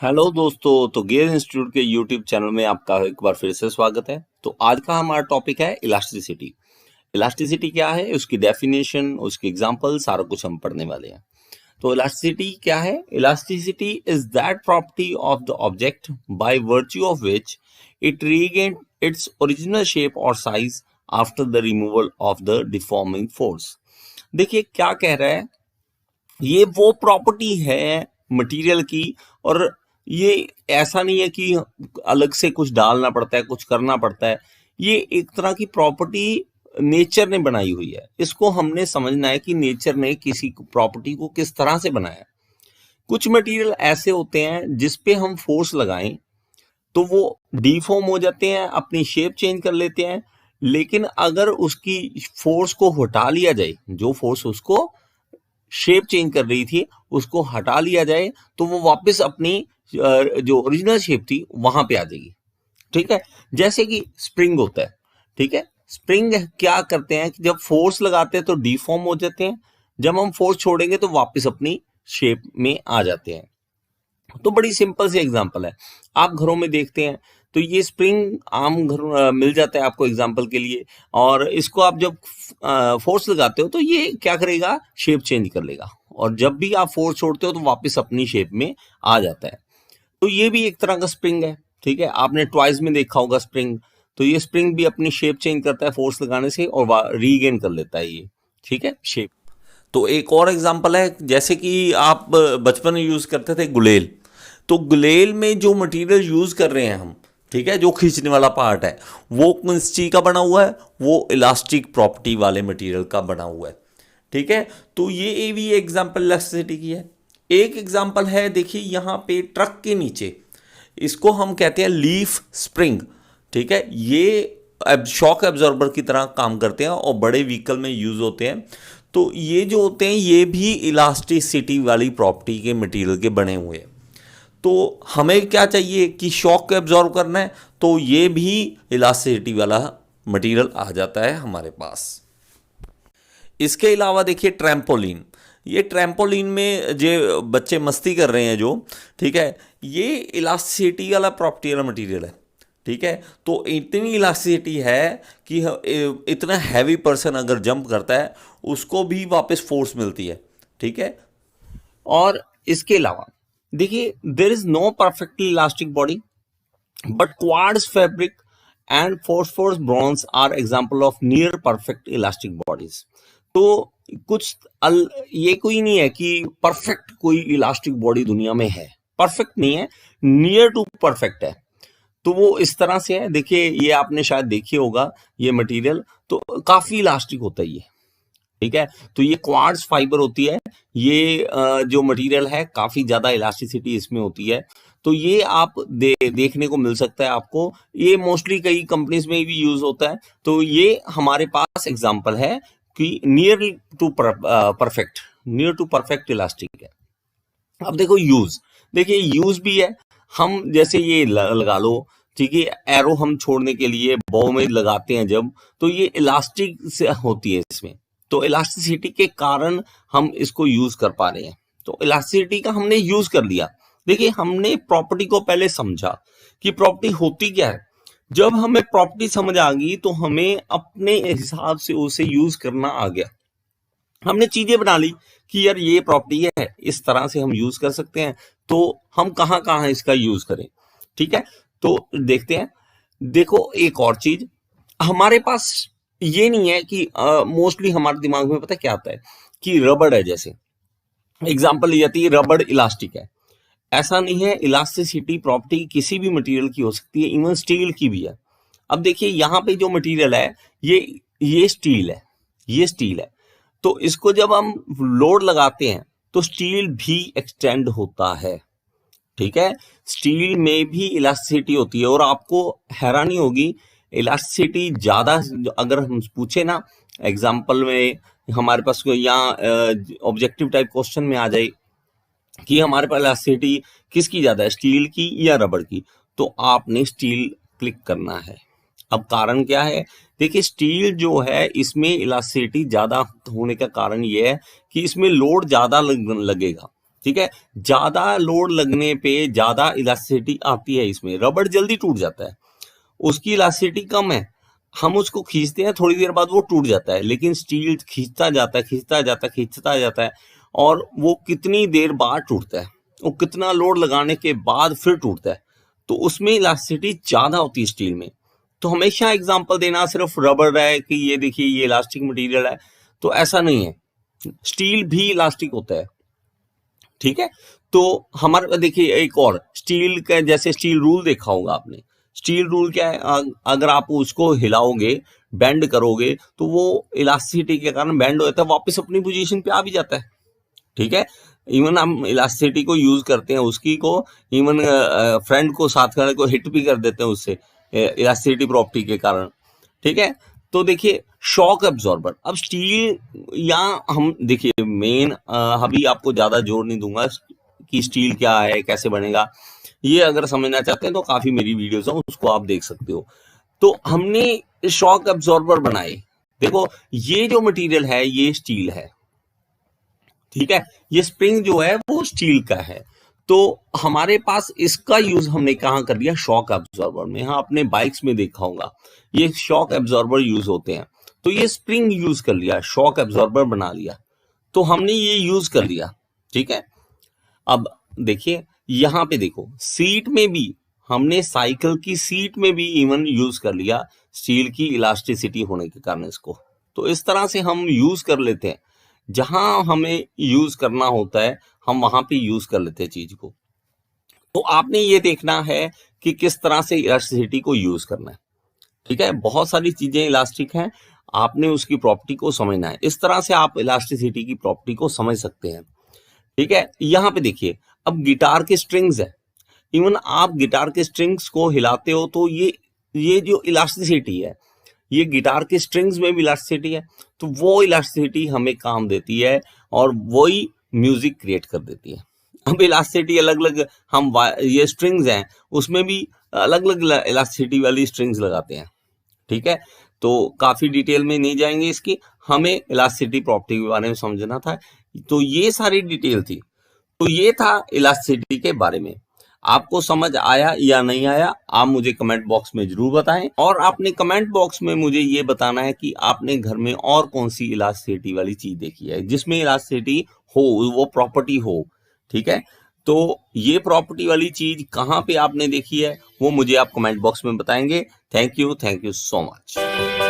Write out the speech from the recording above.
Hello दोस्तों। तो gear institute के यूट्यूब चैनल में आपका एक बार फिर से स्वागत है। तो आज का हमारा टॉपिक है इलास्टिसिटी। इलास्टिसिटी क्या है, उसकी डेफिनेशन, उसकी एग्जांपल, सारा कुछ हम पढ़ने वाले हैं। तो इलास्टिसिटी क्या है? Elasticity is that property of the object by virtue of which it regains its original shape और size after the removal of the deforming force. देखिए क्या कह रहा है, ये वो प्रॉपर्टी है मटेरियल की, और ये ऐसा नहीं है कि अलग से कुछ डालना पड़ता है, कुछ करना पड़ता है। ये एक तरह की प्रॉपर्टी नेचर ने बनाई हुई है। इसको हमने समझना है कि नेचर ने किसी प्रॉपर्टी को किस तरह से बनाया। कुछ मटेरियल ऐसे होते हैं जिस पे हम फोर्स लगाएं तो वो डिफॉर्म हो जाते हैं, अपनी शेप चेंज कर लेते हैं। लेकिन अगर उसकी फोर्स को हटा लिया जाए, जो फोर्स उसको शेप चेंज कर रही थी उसको हटा लिया जाए, तो वो वापस अपनी जो ओरिजिनल शेप थी वहां पे आ जाएगी। ठीक है, जैसे कि स्प्रिंग होता है। ठीक है, स्प्रिंग क्या करते हैं कि जब फोर्स लगाते हैं तो डिफॉर्म हो जाते हैं, जब हम फोर्स छोड़ेंगे तो वापस अपनी शेप में आ जाते हैं। तो बड़ी सिंपल सी एग्जांपल है, आप घरों में देखते हैं तो ये स्प्रिंग आम घर मिल जाता है आपको एग्जांपल के लिए, और इसको आप जब फोर्स लगाते हो तो ये क्या करेगा, शेप चेंज कर लेगा, और जब भी आप फोर्स छोड़ते हो तो वापस अपनी शेप में आ जाता है। तो ये भी एक तरह का स्प्रिंग है। ठीक है, आपने टॉयज में देखा होगा स्प्रिंग। तो ये स्प्रिंग भी अपनी शेप चेंज करता है फोर्स लगाने से और रीगेन कर लेता है ये। ठीक है, शेप। तो एक और एग्जांपल है, जैसे कि आप बचपन में यूज करते थे गुलेल। तो गुलेल में जो मटेरियल यूज कर रहे हैं हम, ठीक है, जो खींचने वाला पार्ट है वो किस चीज का बना हुआ है, वो इलास्टिक प्रॉपर्टी वाले मटेरियल का बना हुआ है। ठीक है, तो ये भी एग्जांपल इलास्टिसिटी की है। एक एग्जांपल है, देखिए यहां पे ट्रक के नीचे, इसको हम कहते हैं लीफ स्प्रिंग। ठीक है, ये शॉक एब्जॉर्बर की तरह काम करते हैं और बड़े व्हीकल में यूज होते हैं। तो ये जो होते हैं ये भी इलास्टिसिटी वाली प्रॉपर्टी के मटेरियल के बने हुए हैं। तो हमें क्या चाहिए कि शॉक को एब्जॉर्व करना है, तो ये भी इलास्टिसिटी वाला मटेरियल आ जाता है हमारे पास। इसके अलावा देखिए ट्रैम्पोलिन। ये ट्रैम्पोलिन में जो बच्चे मस्ती कर रहे हैं जो, ठीक है, ये इलास्टिसिटी वाला प्रॉपर्टी वाला मटेरियल है। ठीक है, तो इतनी इलास्टिसिटी है कि इतना हैवी पर्सन अगर जंप करता है उसको भी वापस फोर्स मिलती है। ठीक है, और इसके अलावा देखिए there is no perfectly elastic body, but quartz fabric and phosphorus bronze are example of near perfect elastic bodies. तो कुछ ये कोई नहीं है कि परफेक्ट कोई इलास्टिक बॉडी दुनिया में है, परफेक्ट नहीं है, नियर टू परफेक्ट है। तो वो इस तरह से है। देखिए ये आपने शायद देखी होगा, ये मटेरियल तो काफी इलास्टिक होता है ये। ठीक है, तो ये क्वार्ट्ज फाइबर होती है, ये जो मटेरियल है काफी ज्यादा इलास्टिसिटी इसमें होती है। तो ये आप देखने को मिल सकता है आपको, ये मोस्टली कई कंपनीज में भी यूज होता है। तो ये हमारे पास एग्जांपल है कि near to perfect, near to perfect elastic है। अब देखो यूज, देखिए यूज भी है। हम जैसे ये लगा लो, ठीक है, एरो हम छोड़ने के लिए बॉ में लगाते हैं जब, तो ये इलास्टिक से होती है इसमें। तो इलास्टिसिटी के कारण हम इसको यूज कर पा रहे हैं। तो इलास्टिसिटी का हमने यूज कर लिया। देखिए हमने प्रॉपर्टी को पहले समझा कि प्रॉपर्टी होती क्या है। जब हमें प्रॉपर्टी समझ आ गई तो हमें अपने हिसाब से उसे यूज करना आ गया। हमने चीजें बना ली कि यार ये प्रॉपर्टी है, इस तरह से हम यूज कर सकते हैं, तो हम कहाँ कहाँ इसका यूज करें। ठीक है, तो देखते हैं। देखो एक और चीज हमारे पास ये नहीं है कि मोस्टली हमारे दिमाग में पता क्या आता है कि रबड़ है, जैसे एग्जांपल ये आती है रबड़ इलास्टिक है। ऐसा नहीं है, इलास्टिसिटी प्रॉपर्टी किसी भी मटेरियल की हो सकती है, इवन स्टील की भी है। अब देखिए यहाँ पे जो मटेरियल है ये स्टील है, ये स्टील है। तो इसको जब हम लोड लगाते हैं तो स्टील भी एक्सटेंड होता है। ठीक है, स्टील में भी इलास्टिसिटी होती है, और आपको हैरानी होगी इलास्टिसिटी ज्यादा अगर हम पूछे ना एग्जाम्पल में, हमारे पास यहाँ ऑब्जेक्टिव टाइप क्वेश्चन में आ जाए कि हमारे पास इलास्टिसिटी किसकी ज्यादा है, स्टील की या रबड़ की, तो आपने स्टील क्लिक करना है। अब कारण क्या है, देखिए स्टील जो है इसमें इलास्टिसिटी ज्यादा होने का कारण यह है कि इसमें लोड ज्यादा लगेगा। ठीक है, ज्यादा लोड लगने पे ज्यादा इलास्टिसिटी आती है इसमें, रबड़ जल्दी टूट जाता है, उसकी इलास्टिसिटी कम है, हम उसको खींचते हैं थोड़ी देर बाद वो टूट जाता है, लेकिन स्टील खींचता जाता है खींचता जाता है खींचता जाता है, और वो कितनी देर बाद टूटता है, वो कितना लोड लगाने के बाद फिर टूटता है, तो उसमें इलास्टिसिटी ज्यादा होती है स्टील में। तो हमेशा एग्जांपल देना सिर्फ रबड़ है कि ये देखिए ये इलास्टिक मटेरियल है, तो ऐसा नहीं है, स्टील भी इलास्टिक होता है। ठीक है, तो हमारे देखिए एक और स्टील का, जैसे स्टील रूल देखा होगा आपने, स्टील रूल क्या है, अगर आप उसको हिलाओगे बेंड करोगे तो वो इलास्टिसिटी के कारण बेंड हो जाता है, वापस अपनी पोजीशन पे आ भी जाता है। ठीक है, इवन हम इलास्टिसिटी को यूज करते हैं, उसकी को इवन फ्रेंड को साथ करने को हिट भी कर देते हैं उससे, इलास्टिसिटी प्रॉपर्टी के कारण। ठीक है, तो देखिए शॉक एब्जॉर्बर, अब स्टील या हम देखिए मेन, अभी आपको ज्यादा जोर नहीं दूंगा कि स्टील क्या है कैसे बनेगा, ये अगर समझना चाहते हैं तो काफी मेरी वीडियोस हैं उसको आप देख सकते हो। तो हमने शॉक एब्जॉर्बर बनाए, देखो ये जो मटेरियल है ये स्टील है, ठीक है, ये स्प्रिंग जो है वो स्टील का है, तो हमारे पास इसका यूज हमने कहाँ कर दिया, शॉक एब्जॉर्बर में। हाँ, आपने बाइक्स में देखा होगा ये शॉक एब्जॉर्बर यूज होते हैं, तो ये स्प्रिंग यूज कर लिया, शॉक एब्जॉर्बर बना लिया, तो हमने ये यूज कर लिया। ठीक है, अब देखिए यहां पे देखो सीट में भी हमने साइकिल की सीट में भी इवन यूज कर लिया, स्टील की इलास्टिसिटी होने के कारण इसको। तो इस तरह से हम यूज कर लेते हैं, जहां हमें यूज करना होता है हम वहां पे यूज कर लेते हैं चीज को। तो आपने ये देखना है कि किस तरह से इलास्टिसिटी को यूज करना है। ठीक है, बहुत सारी चीजें इलास्टिक हैं, आपने उसकी प्रॉपर्टी को समझना है, इस तरह से आप इलास्टिसिटी की प्रॉपर्टी को समझ सकते हैं। ठीक है, यहां पे देखिए अब गिटार के स्ट्रिंग्स है, इवन आप गिटार के स्ट्रिंग्स को हिलाते हो तो ये जो इलास्टिसिटी है, ये गिटार के स्ट्रिंग्स में भी इलास्टिसिटी है, तो वो इलास्टिसिटी हमें काम देती है और वही म्यूजिक क्रिएट कर देती है। अब इलास्टिसिटी अलग अलग हम ये स्ट्रिंग्स हैं उसमें भी अलग अलग इलास्टिसिटी वाली स्ट्रिंग्स लगाते हैं। ठीक है, तो काफी डिटेल में नहीं जाएंगे इसकी, हमें इलास्टिसिटी प्रॉपर्टी के बारे में समझना था, तो ये सारी डिटेल थी। तो ये था इलास्टिसिटी के बारे में, आपको समझ आया या नहीं आया आप मुझे कमेंट बॉक्स में जरूर बताएं, और आपने कमेंट बॉक्स में मुझे ये बताना है कि आपने घर में और कौन सी इलास्टिसिटी वाली चीज देखी है जिसमें इलास्टिसिटी हो, वो प्रॉपर्टी हो। ठीक है, तो ये प्रॉपर्टी वाली चीज कहाँ पे आपने देखी है वो मुझे आप कमेंट बॉक्स में बताएंगे। Thank you so much.